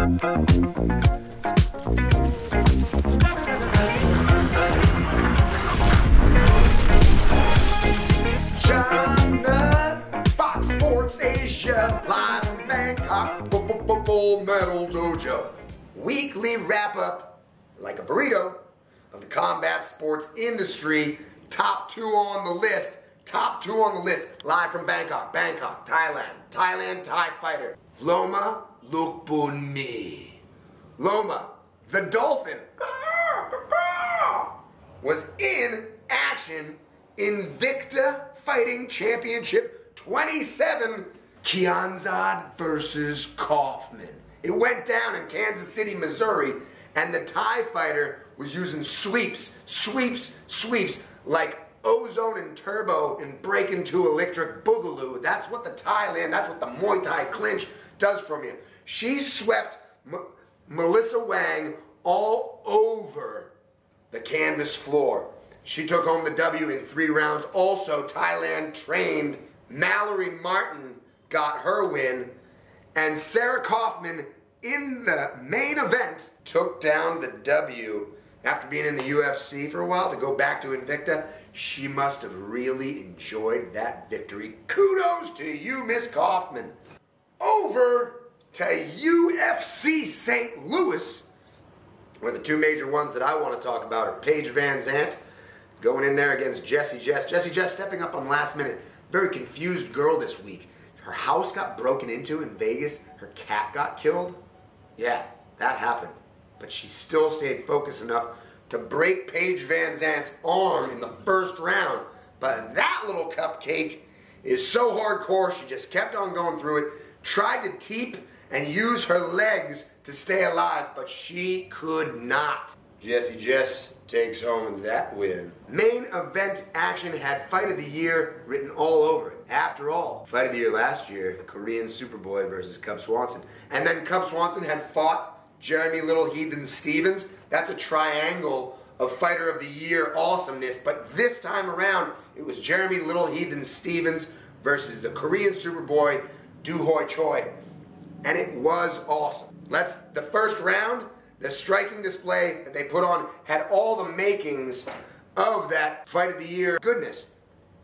Fox Sports Asia, live from Bangkok, Full Metal Dojo. Weekly wrap-up, like a burrito, of the combat sports industry. Top two on the list, live from Bangkok, Thailand Thai fighter, Loma Lukbunmi. Loma, the dolphin, was in action Invicta Fighting Championship 27, Kianzad versus Kaufman. It went down in Kansas City, Missouri, and the Thai fighter was using sweeps, like ozone and turbo and break into electric boogaloo. That's what the Muay Thai clinch does from you. She swept Melissa Wang all over the canvas floor. She took home the W in 3 rounds. Also, Thailand trained Mallory Martin got her win. And Sarah Kaufman, in the main event, took down the W. After being in the UFC for a while, to go back to Invicta, she must have really enjoyed that victory. Kudos to you, Miss Kaufman. Over to UFC St. Louis, where the 2 major ones that I want to talk about are Paige Van Zandt, going in there against Jessie Jess. Jessie Jess stepping up on last minute. Very confused girl this week. Her house got broken into in Vegas. Her cat got killed. Yeah, that happened. But she still stayed focused enough to break Paige Van Zandt's arm in the first round. But that little cupcake is so hardcore, she just kept on going through it, tried to teep and use her legs to stay alive, but she could not. Jessie Jess takes home that win. Main event action had Fight of the Year written all over it. After all, Fight of the Year last year, Korean Superboy versus Cub Swanson. And then Cub Swanson had fought Jeremy Little Heathen Stevens. That's a triangle of Fighter of the Year awesomeness. But this time around, it was Jeremy Little Heathen Stevens versus the Korean Superboy, Doo-Hoi Choi. And it was awesome. The first round, the striking display that they put on had all the makings of that Fight of the Year goodness.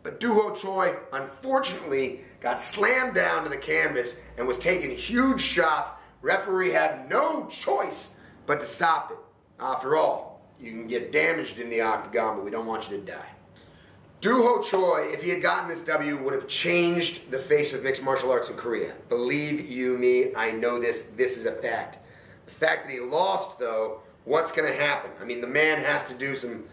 But Doo-Hoi Choi, unfortunately, got slammed down to the canvas and was taking huge shots. Referee had no choice but to stop it. After all, you can get damaged in the octagon, but we don't want you to die. Doo-Hoi Choi, if he had gotten this W, would have changed the face of mixed martial arts in Korea. Believe you me, I know this. This is a fact. The fact that he lost, though, what's going to happen? I mean, the man has to do some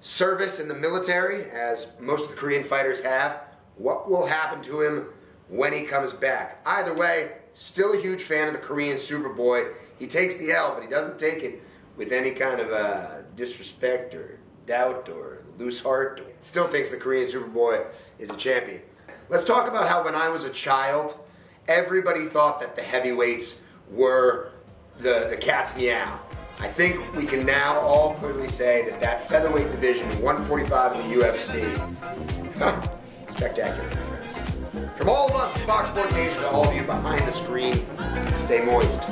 service in the military, as most of the Korean fighters have. What will happen to him when he comes back? Either way, still a huge fan of the Korean Superboy. He takes the L, but he doesn't take it with any kind of disrespect or doubt or loose heart. Still thinks the Korean Superboy is a champion. Let's talk about how when I was a child, everybody thought that the heavyweights were the cat's meow. I think we can now all clearly say that featherweight division, 145 in the UFC, spectacular, my friends. From all of us at Fox Sports Asia to all of you behind the screen, stay moist.